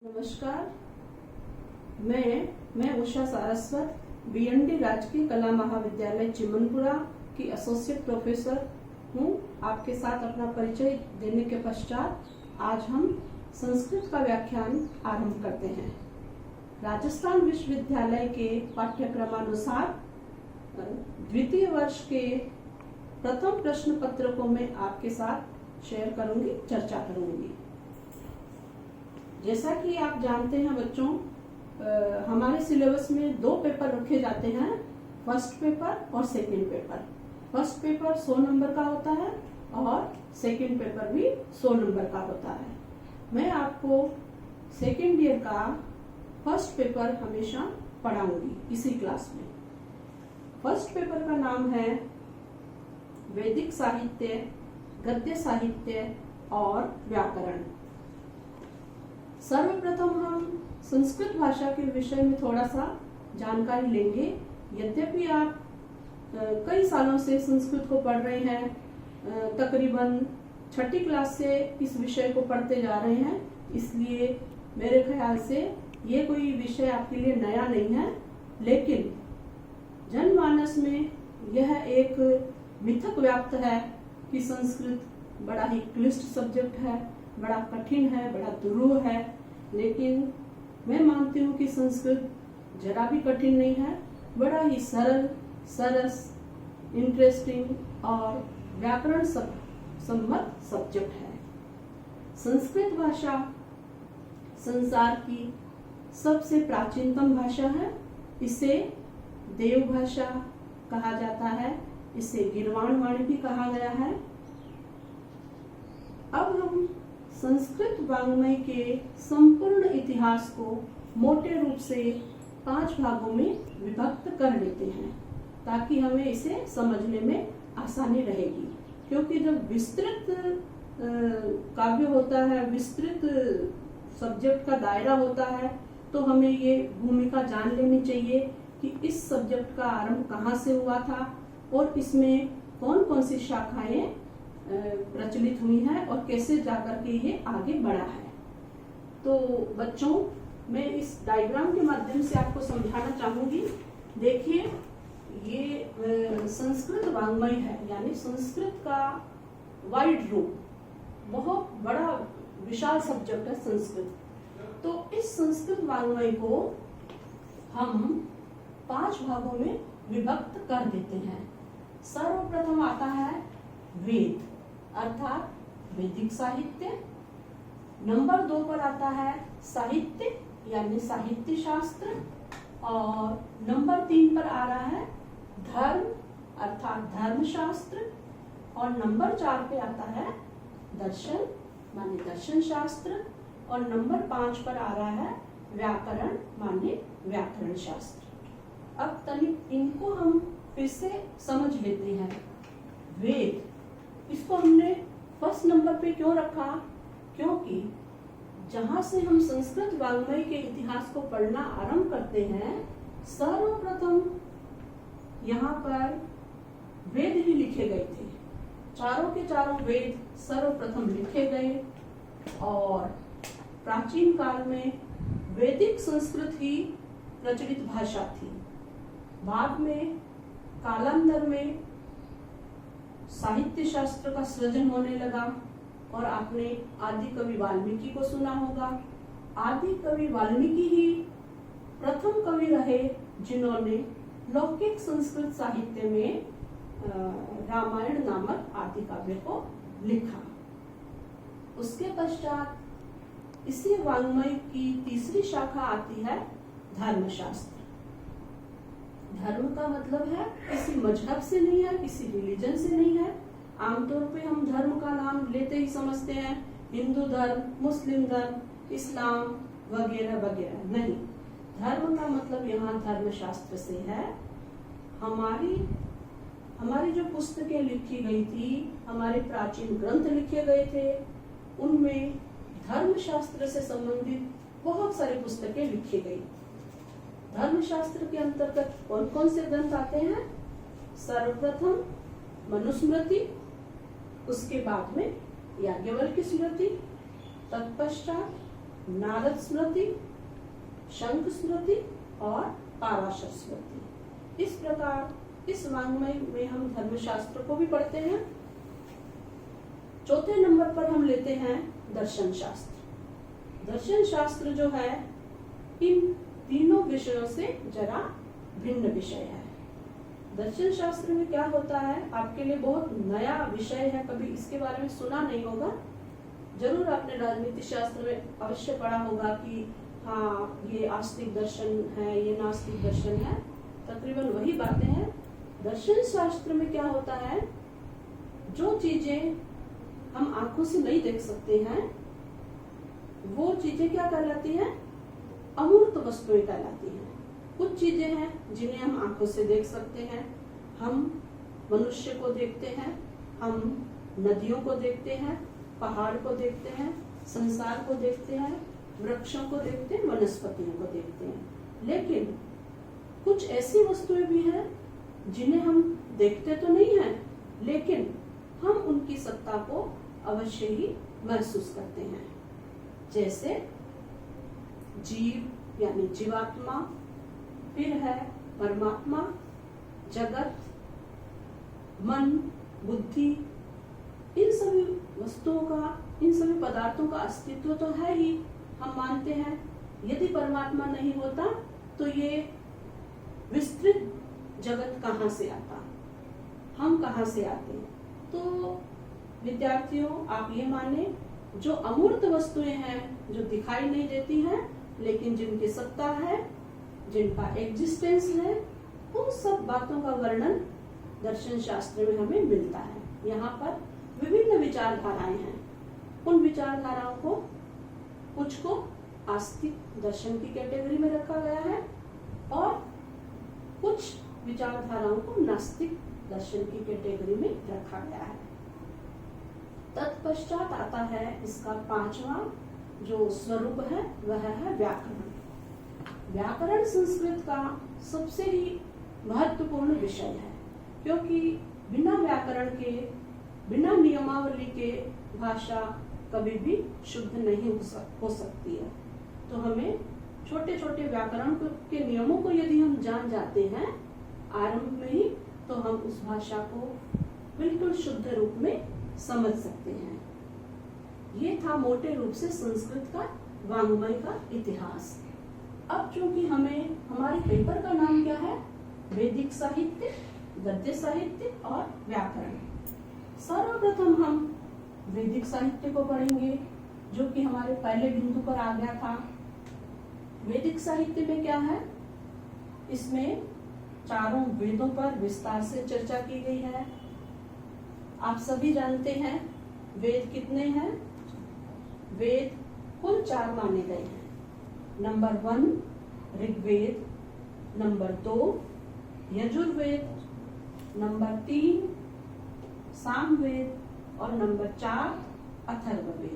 नमस्कार, मैं उषा सारस्वत बीएनडी राजकीय कला महाविद्यालय चिमनपुरा की एसोसिएट प्रोफेसर हूँ। आपके साथ अपना परिचय देने के पश्चात आज हम संस्कृत का व्याख्यान आरंभ करते हैं। राजस्थान विश्वविद्यालय के पाठ्यक्रमानुसार द्वितीय वर्ष के प्रथम प्रश्न पत्र को मैं आपके साथ शेयर करूंगी, चर्चा करूंगी। जैसा कि आप जानते हैं बच्चों, हमारे सिलेबस में दो पेपर रखे जाते हैं, फर्स्ट पेपर और second paper. First paper 100 number का होता है और सेकंड पेपर भी 100 नंबर का होता है। मैं आपको सेकंड ईयर का फर्स्ट पेपर हमेशा पढ़ाऊंगी इसी क्लास में। फर्स्ट पेपर का नाम है वैदिक साहित्य, गद्य साहित्य और व्याकरण। सर्वप्रथम हम संस्कृत भाषा के विषय में थोड़ा सा जानकारी लेंगे। यद्यपि आप कई सालों से संस्कृत को पढ़ रहे हैं, तकरीबन 6ठी क्लास से इस विषय को पढ़ते जा रहे हैं, इसलिए मेरे ख्याल से ये कोई विषय आपके लिए नया नहीं है। लेकिन जनमानस में यह एक मिथक व्याप्त है कि संस्कृत बड़ा ही क्लिष्ट सब्जेक्ट है, बड़ा कठिन है, बड़ा दुरूह है। लेकिन मैं मानती हूँ कि संस्कृत जरा भी कठिन नहीं है, बड़ा ही सरल, सरस, इंटरेस्टिंग और व्याकरण सम्मत सब्जेक्ट है। संस्कृत भाषा संसार की सबसे प्राचीनतम भाषा है। इसे देव भाषा कहा जाता है, इसे गिरवाण वाणी भी कहा गया है। अब हम संस्कृत वाङ्मय के संपूर्ण इतिहास को मोटे रूप से 5 भागों में विभक्त कर लेते हैं, ताकि हमें इसे समझने में आसानी रहेगी। क्योंकि जब विस्तृत काव्य होता है, विस्तृत सब्जेक्ट का दायरा होता है, तो हमें ये भूमिका जान लेनी चाहिए कि इस सब्जेक्ट का आरंभ कहाँ से हुआ था और इसमें कौन कौन सी शाखाएं प्रचलित हुई हैं और कैसे जाकर के ये आगे बढ़ा है। तो बच्चों, मैं इस डायग्राम के माध्यम से आपको समझाना चाहूंगी। देखिए, ये संस्कृत वाङ्मय है, यानी संस्कृत का वाइड रूप, बहुत बड़ा विशाल सब्जेक्ट है संस्कृत। तो इस संस्कृत वाङ्मय को हम 5 भागों में विभक्त कर देते हैं। सर्वप्रथम आता है वेद, अर्थात वैदिक साहित्य। नंबर 2 पर आता है साहित्य, यानी साहित्य शास्त्र। और नंबर 3 पर आ रहा है धर्म, अर्थात धर्मशास्त्र। और नंबर 4 पे आता है दर्शन, माने दर्शन शास्त्र। और नंबर 5 पर आ रहा है व्याकरण, माने व्याकरण शास्त्र। अब तनिक इनको हम फिर से समझ लेते हैं। वेद, इसको हमने फर्स्ट नंबर पे क्यों रखा? क्योंकि जहां से हम संस्कृत वाङ्मय के इतिहास को पढ़ना आरंभ करते हैं, सर्वप्रथम यहाँ पर वेद ही लिखे गए थे। चारों के चारों वेद सर्वप्रथम लिखे गए और प्राचीन काल में वैदिक संस्कृत ही प्रचलित भाषा थी। बाद में कालांतर में साहित्य शास्त्र का सृजन होने लगा और आपने आदि कवि वाल्मीकि को सुना होगा। आदि कवि वाल्मीकि ही प्रथम कवि रहे जिन्होंने लौकिक संस्कृत साहित्य में रामायण नामक आदि काव्य को लिखा। उसके पश्चात इसी वाङ्मय की तीसरी शाखा आती है धर्मशास्त्र। धर्म का मतलब है किसी मजहब से नहीं है, किसी रिलीजन से नहीं है। आमतौर पे हम धर्म का नाम लेते ही समझते हैं हिंदू धर्म, मुस्लिम धर्म, इस्लाम वगैरह वगैरह। नहीं, धर्म का मतलब यहाँ धर्मशास्त्र से है। हमारी जो पुस्तकें लिखी गई थी, हमारे प्राचीन ग्रंथ लिखे गए थे, उनमें धर्मशास्त्र से संबंधित बहुत सारी पुस्तकें लिखी गई। धर्मशास्त्र के अंतर्गत कौन कौन से ग्रंथ आते हैं? सर्वप्रथम मनुस्मृति, उसके बाद में याज्ञवल्क्य स्मृति, तत्पश्चात नारद स्मृति, शंख स्मृति और पाराशर स्मृति। इस प्रकार इस वाङ्मय में हम धर्मशास्त्र को भी पढ़ते हैं। चौथे नंबर पर हम लेते हैं दर्शन शास्त्र। दर्शन शास्त्र जो है इन तीनों विषयों से जरा भिन्न विषय है। दर्शन शास्त्र में क्या होता है, आपके लिए बहुत नया विषय है, कभी इसके बारे में सुना नहीं होगा। जरूर आपने राजनीति शास्त्र में अवश्य पढ़ा होगा कि हाँ ये आस्तिक दर्शन है, ये नास्तिक दर्शन है, तकरीबन वही बातें हैं। दर्शन शास्त्र में क्या होता है, जो चीजें हम आंखों से नहीं देख सकते हैं वो चीजें क्या कहलाती हैं, अमूर्त वस्तुएं कहलाती हैं। कुछ चीजें हैं जिन्हें हम आंखों से देख सकते हैं, हम मनुष्य को देखते हैं, हम नदियों को देखते हैं, पहाड़ को देखते हैं, संसार को देखते हैं, वृक्षों को देखते हैं, वनस्पतियों को देखते हैं। लेकिन कुछ ऐसी वस्तुएं भी हैं जिन्हें हम देखते तो नहीं हैं, लेकिन हम उनकी सत्ता को अवश्य ही महसूस करते हैं। जैसे जीव यानी जीवात्मा, फिर है परमात्मा, जगत, मन, बुद्धि। इन सभी वस्तुओं का, इन सभी पदार्थों का अस्तित्व तो है ही, हम मानते हैं। यदि परमात्मा नहीं होता तो ये विस्तृत जगत कहाँ से आता, हम कहाँ से आते। तो विद्यार्थियों, आप ये माने जो अमूर्त वस्तुएं हैं, जो दिखाई नहीं देती हैं लेकिन जिनकी सत्ता है, जिनका एग्जिस्टेंस है, उन सब बातों का वर्णन दर्शन शास्त्र में हमें मिलता है। यहाँ पर विभिन्न विचारधाराएं हैं। उन विचारधाराओं को, कुछ को आस्तिक दर्शन की कैटेगरी में रखा गया है और कुछ विचारधाराओं को नास्तिक दर्शन की कैटेगरी में रखा गया है। तत्पश्चात आता है इसका पांचवा जो स्वरूप है, वह है व्याकरण। व्याकरण संस्कृत का सबसे ही महत्वपूर्ण विषय है, क्योंकि बिना व्याकरण के, बिना नियमावली के भाषा कभी भी शुद्ध नहीं हो सकती है। तो हमें छोटे छोटे व्याकरण के नियमों को यदि हम जान जाते हैं आरंभ में ही, तो हम उस भाषा को बिल्कुल शुद्ध रूप में समझ सकते हैं। ये था मोटे रूप से संस्कृत का वाङ्मय का इतिहास। अब चूंकि हमें, हमारे पेपर का नाम क्या है, वैदिक साहित्य, गद्य साहित्य और व्याकरण। सर्वप्रथम हम वैदिक साहित्य को पढ़ेंगे, जो कि हमारे पहले बिंदु पर आ गया था। वैदिक साहित्य में क्या है, इसमें चारों वेदों पर विस्तार से चर्चा की गई है। आप सभी जानते हैं वेद कितने हैं, वेद कुल 4 माने गए हैं। Number 1 Rigveda, number 2 Yajurveda, number 3 Samaveda और नंबर 4 अथर्ववेद।